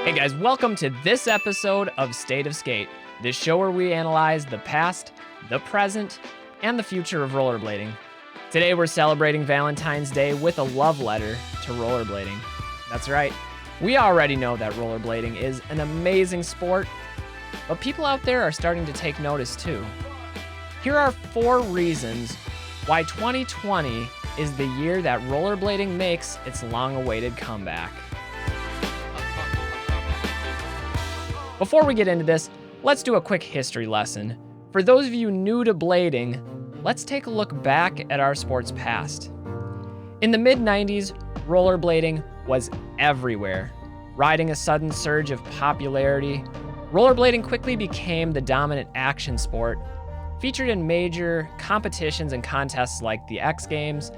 Hey guys, welcome to this episode of State of Skate, the show where we analyze the past, the present, and the future of rollerblading. Today we're celebrating Valentine's Day with a love letter to rollerblading. That's right, we already know that rollerblading is an amazing sport, but people out there are starting to take notice too. Here are 4 reasons why 2020 is the year that rollerblading makes its long-awaited comeback. Before we get into this, let's do a quick history lesson. For those of you new to blading, let's take a look back at our sport's past. In the mid-90s, rollerblading was everywhere. Riding a sudden surge of popularity, rollerblading quickly became the dominant action sport, featured in major competitions and contests like the X Games,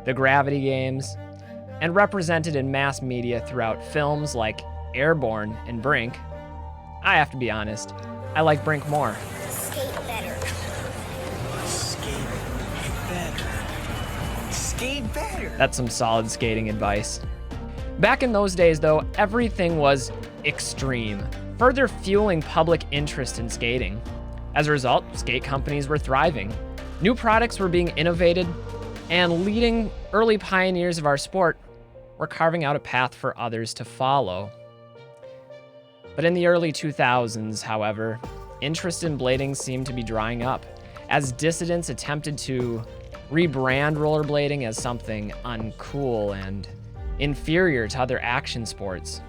the Gravity Games, and represented in mass media throughout films like Airborne and Brink. I have to be honest, I like Brink more. Skate better. Skate better. Skate better. That's some solid skating advice. Back in those days, though, everything was extreme, further fueling public interest in skating. As a result, skate companies were thriving. New products were being innovated, and leading early pioneers of our sport were carving out a path for others to follow. But in the early 2000s, however, interest in blading seemed to be drying up as dissidents attempted to rebrand rollerblading as something uncool and inferior to other action sports.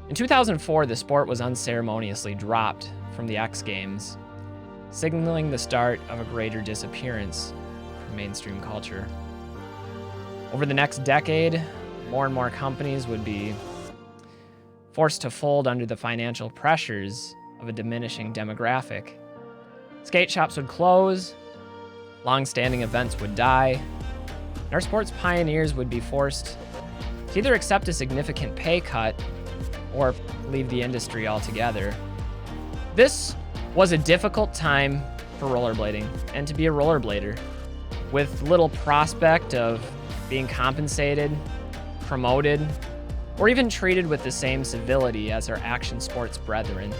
In 2004, the sport was unceremoniously dropped from the X Games, signaling the start of a greater disappearance from mainstream culture. Over the next decade, more and more companies would be forced to fold under the financial pressures of a diminishing demographic. Skate shops would close, long-standing events would die, and our sport's pioneers would be forced to either accept a significant pay cut or leave the industry altogether. This was a difficult time for rollerblading and to be a rollerblader, with little prospect of being compensated, promoted, or even treated with the same civility as our action sports brethren.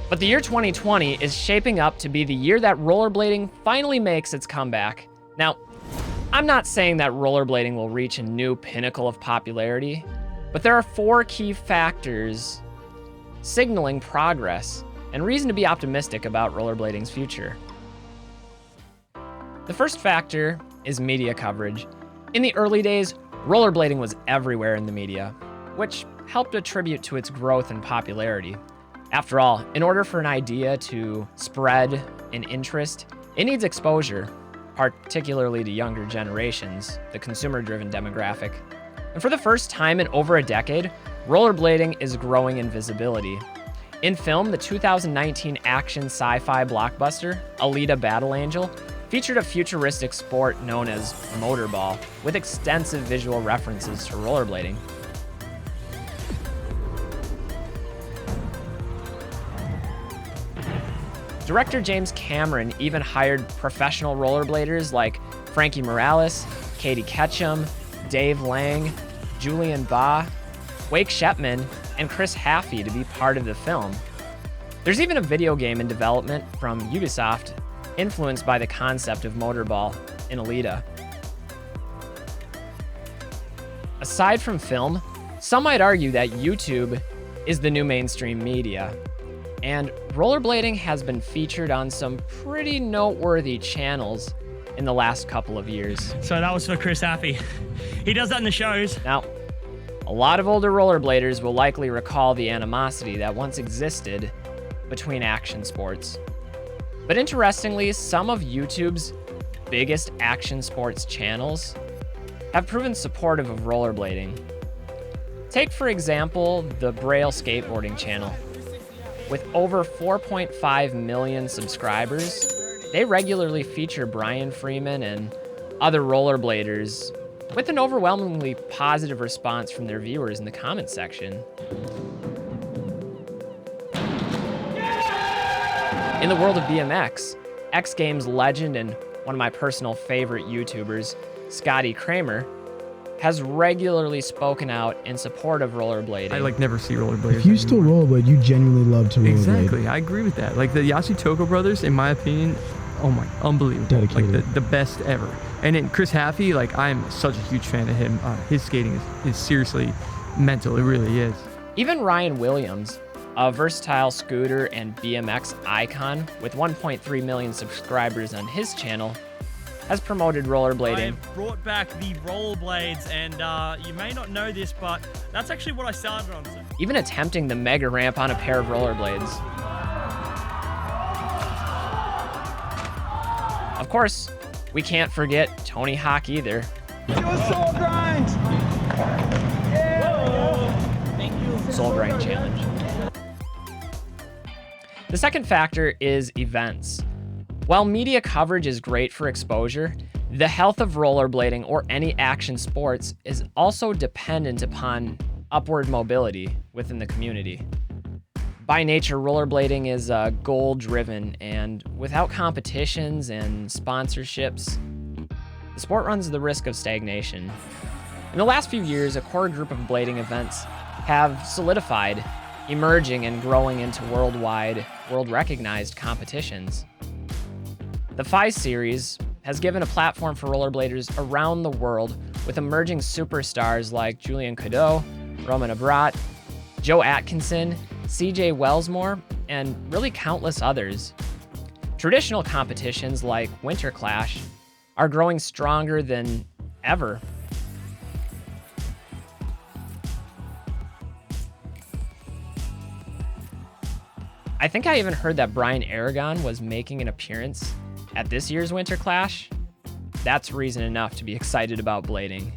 But the year 2020 is shaping up to be the year that rollerblading finally makes its comeback. Now, I'm not saying that rollerblading will reach a new pinnacle of popularity, but there are 4 key factors signaling progress and reason to be optimistic about rollerblading's future. The first factor is media coverage. In the early days, rollerblading was everywhere in the media, which helped attribute to its growth and popularity. After all, in order for an idea to spread in interest, it needs exposure, particularly to younger generations, the consumer-driven demographic. And for the first time in over a decade, rollerblading is growing in visibility. In film, the 2019 action sci-fi blockbuster, Alita: Battle Angel, featured a futuristic sport known as motorball, with extensive visual references to rollerblading. Director James Cameron even hired professional rollerbladers like Frankie Morales, Katie Ketchum, Dave Lang, Julian Baugh, Wake Shepman, and Chris Haffey to be part of the film. There's even a video game in development from Ubisoft influenced by the concept of motorball in Alita. Aside from film, some might argue that YouTube is the new mainstream media, and rollerblading has been featured on some pretty noteworthy channels in the last couple of years. So that was for Chris Haffey. He does that in the shows. Now, a lot of older rollerbladers will likely recall the animosity that once existed between action sports. But interestingly, some of YouTube's biggest action sports channels have proven supportive of rollerblading. Take, for example, the Braille Skateboarding channel. With over 4.5 million subscribers, they regularly feature Brian Freeman and other rollerbladers with an overwhelmingly positive response from their viewers in the comment section. In the world of BMX, X Games legend and one of my personal favorite YouTubers, Scotty Kramer, has regularly spoken out in support of rollerblading. I like never see rollerbladers. If you still rollerblade, you genuinely love to rollerblade. Exactly, I agree with that. Like the Yasutoko brothers, in my opinion, oh my, unbelievable. Dedicated. Like the best ever. And then Chris Haffey, like I'm such a huge fan of him. His skating is seriously mental. It really is. Even Ryan Williams, a versatile scooter and BMX icon with 1.3 million subscribers on his channel, has promoted rollerblading. I have brought back the rollerblades, and you may not know this, but that's actually what I started on. So. Even attempting the mega ramp on a pair of rollerblades. Of course, we can't forget Tony Hawk either. Soul grind! Soul Grind Challenge. The second factor is events. While media coverage is great for exposure, the health of rollerblading or any action sports is also dependent upon upward mobility within the community. By nature, rollerblading is goal-driven, and without competitions and sponsorships, the sport runs the risk of stagnation. In the last few years, a core group of blading events have solidified, emerging and growing into world-recognized competitions. The FI Series has given a platform for rollerbladers around the world with emerging superstars like Julian Cadeau, Roman Abrat, Joe Atkinson, CJ Wellsmore, and really countless others. Traditional competitions like Winter Clash are growing stronger than ever. I think I even heard that Brian Aragon was making an appearance at this year's Winter Clash. That's reason enough to be excited about blading.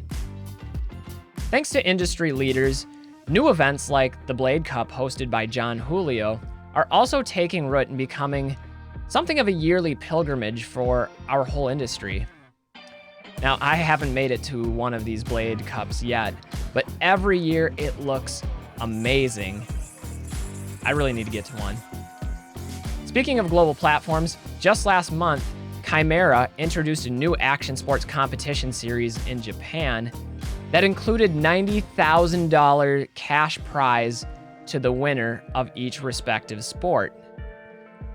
Thanks to industry leaders, new events like the Blade Cup hosted by John Julio are also taking root and becoming something of a yearly pilgrimage for our whole industry. Now, I haven't made it to one of these Blade Cups yet, but every year it looks amazing. I really need to get to one. Speaking of global platforms, just last month, Chimera introduced a new action sports competition series in Japan that included $90,000 cash prize to the winner of each respective sport.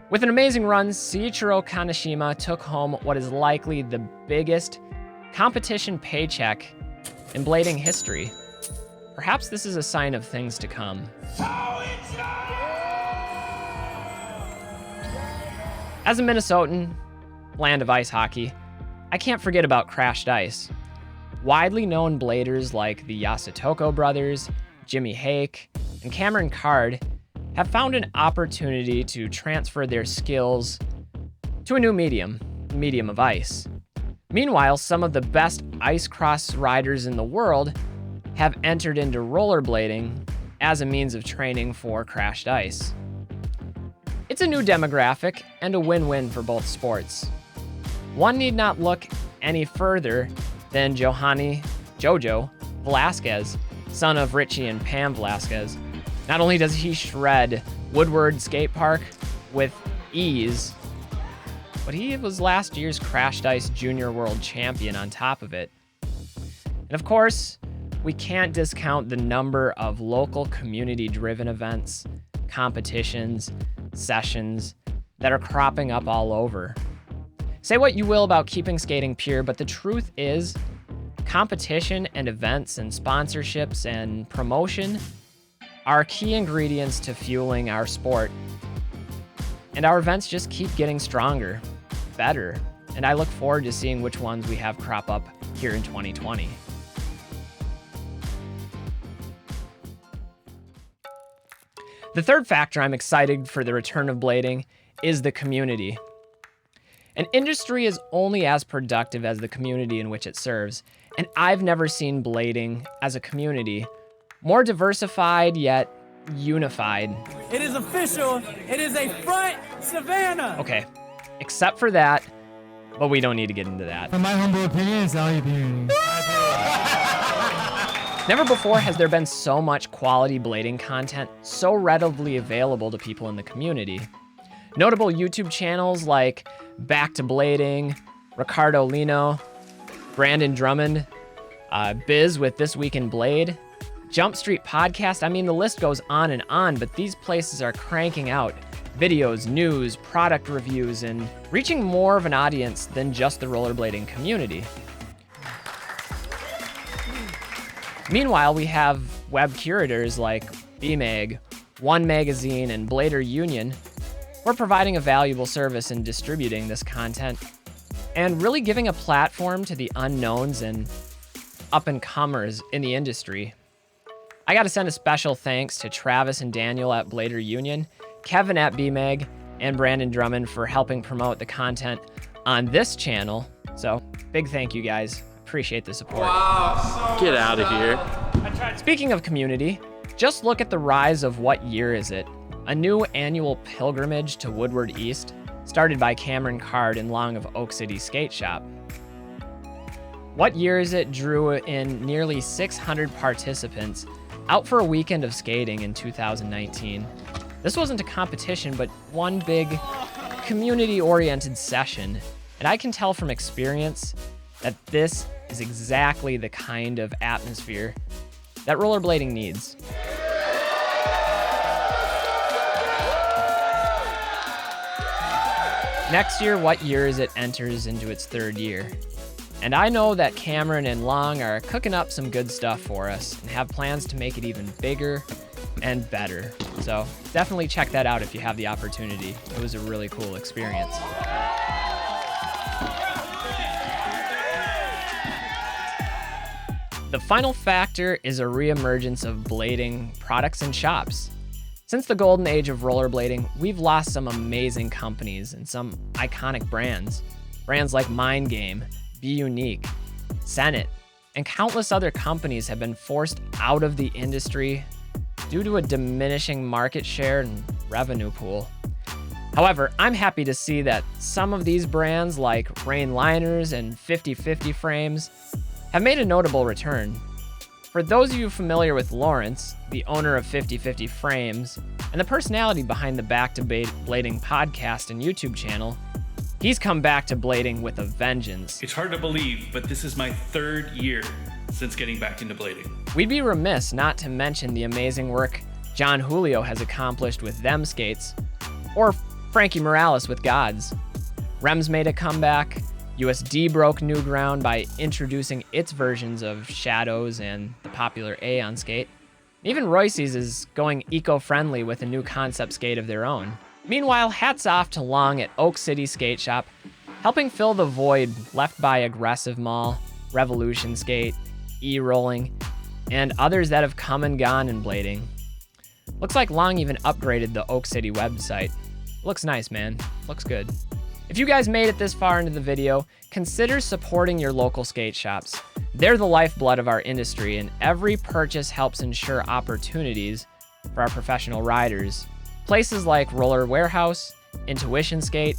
With an amazing run, Seiichiro Kaneshima took home what is likely the biggest competition paycheck in blading history. Perhaps this is a sign of things to come. As a Minnesotan, land of ice hockey, I can't forget about crashed ice. Widely known bladers like the Yasutoko brothers, Jimmy Hake, and Cameron Card have found an opportunity to transfer their skills to a new medium of ice. Meanwhile, some of the best ice cross riders in the world have entered into rollerblading as a means of training for crashed ice. It's a new demographic and a win-win for both sports. One need not look any further than Jojo Velasquez, son of Richie and Pam Velasquez. Not only does he shred Woodward Skate Park with ease, but he was last year's Crashed Ice Junior World Champion on top of it. And of course, we can't discount the number of local community-driven events, competitions, sessions that are cropping up all over. Say what you will about keeping skating pure, but the truth is, competition and events and sponsorships and promotion are key ingredients to fueling our sport. And our events just keep getting stronger, better, and I look forward to seeing which ones we have crop up here in 2020. The third factor I'm excited for the return of blading is the community. An industry is only as productive as the community in which it serves, and I've never seen blading as a community more diversified yet unified. It is official. It is a front Savannah. Okay, except for that, but we don't need to get into that. In my humble opinion, it's all opinion. Never before has there been so much quality blading content so readily available to people in the community. Notable YouTube channels like Back to Blading, Ricardo Lino, Brandon Drummond, Biz with This Week in Blade, Jump Street Podcast. I mean, the list goes on, but these places are cranking out videos, news, product reviews, and reaching more of an audience than just the rollerblading community. Meanwhile, we have web curators like BMag, One Magazine, and Blader Union. We're providing a valuable service in distributing this content and really giving a platform to the unknowns and up-and-comers in the industry. I got to send a special thanks to Travis and Daniel at Blader Union, Kevin at BMag, and Brandon Drummond for helping promote the content on this channel. So, big thank you guys. Appreciate the support. Wow, get out of here. Speaking of community, just look at the rise of What Year Is It? A new annual pilgrimage to Woodward East, started by Cameron Card and Long of Oak City Skate Shop. What Year Is It drew in nearly 600 participants out for a weekend of skating in 2019. This wasn't a competition, but one big community-oriented session, and I can tell from experience that this is exactly the kind of atmosphere that rollerblading needs. Next year, What Year Is It enters into its third year. And I know that Cameron and Long are cooking up some good stuff for us and have plans to make it even bigger and better. So definitely check that out if you have the opportunity. It was a really cool experience. The final factor is a reemergence of blading products and shops. Since the golden age of rollerblading, we've lost some amazing companies and some iconic brands. Brands like Mind Game, Be Unique, Senate, and countless other companies have been forced out of the industry due to a diminishing market share and revenue pool. However, I'm happy to see that some of these brands like Rain Liners and 50/50 Frames have made a notable return. For those of you familiar with Lawrence, the owner of 50/50 Frames, and the personality behind the Back to Blading podcast and YouTube channel, he's come back to blading with a vengeance. It's hard to believe, but this is my third year since getting back into blading. We'd be remiss not to mention the amazing work John Julio has accomplished with them skates, or Frankie Morales with Gods. Rems made a comeback, USD broke new ground by introducing its versions of Shadows and the popular A on skate. Even Royce's is going eco-friendly with a new concept skate of their own. Meanwhile, hats off to Long at Oak City Skate Shop, helping fill the void left by Aggressive Mall, Revolution Skate, E-Rolling, and others that have come and gone in blading. Looks like Long even upgraded the Oak City website. Looks nice, man. Looks good. If you guys made it this far into the video, consider supporting your local skate shops. They're the lifeblood of our industry, and every purchase helps ensure opportunities for our professional riders. Places like Roller Warehouse, Intuition Skate,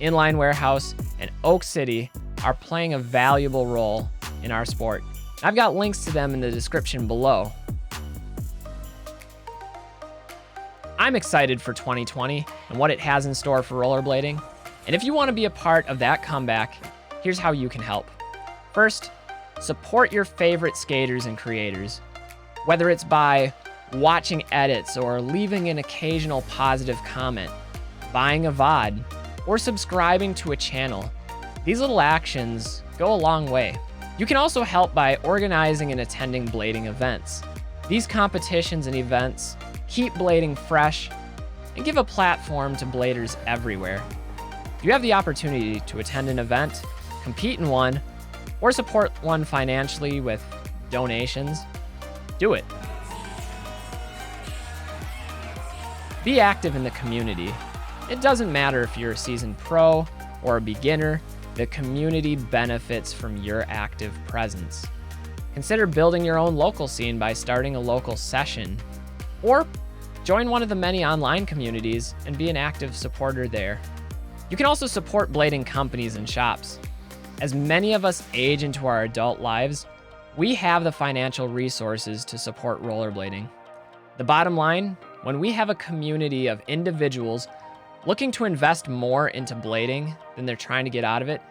Inline Warehouse, and Oak City are playing a valuable role in our sport. I've got links to them in the description below. I'm excited for 2020 and what it has in store for rollerblading. And if you want to be a part of that comeback, here's how you can help. First, support your favorite skaters and creators. Whether it's by watching edits or leaving an occasional positive comment, buying a VOD, or subscribing to a channel, these little actions go a long way. You can also help by organizing and attending blading events. These competitions and events keep blading fresh and give a platform to bladers everywhere. If you have the opportunity to attend an event, compete in one, or support one financially with donations, do it. Be active in the community. It doesn't matter if you're a seasoned pro or a beginner, the community benefits from your active presence. Consider building your own local scene by starting a local session, or join one of the many online communities and be an active supporter there. You can also support blading companies and shops. As many of us age into our adult lives, we have the financial resources to support rollerblading. The bottom line, when we have a community of individuals looking to invest more into blading than they're trying to get out of it,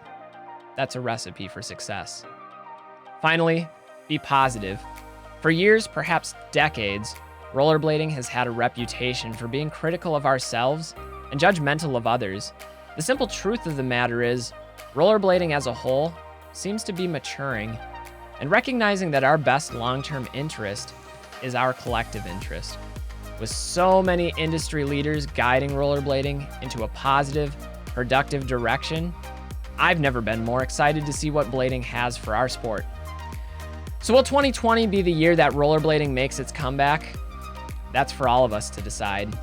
that's a recipe for success. Finally, be positive. For years, perhaps decades, rollerblading has had a reputation for being critical of ourselves and judgmental of others. The simple truth of the matter is, rollerblading as a whole seems to be maturing and recognizing that our best long-term interest is our collective interest. With so many industry leaders guiding rollerblading into a positive, productive direction, I've never been more excited to see what blading has for our sport. So will 2020 be the year that rollerblading makes its comeback? That's for all of us to decide.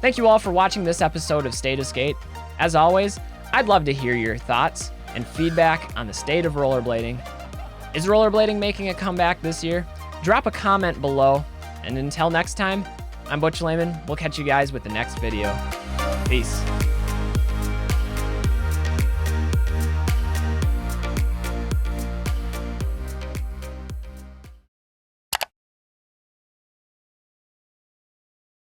Thank you all for watching this episode of State of Skate. As always, I'd love to hear your thoughts and feedback on the state of rollerblading. Is rollerblading making a comeback this year? Drop a comment below. And until next time, I'm Butch Lehman. We'll catch you guys with the next video. Peace.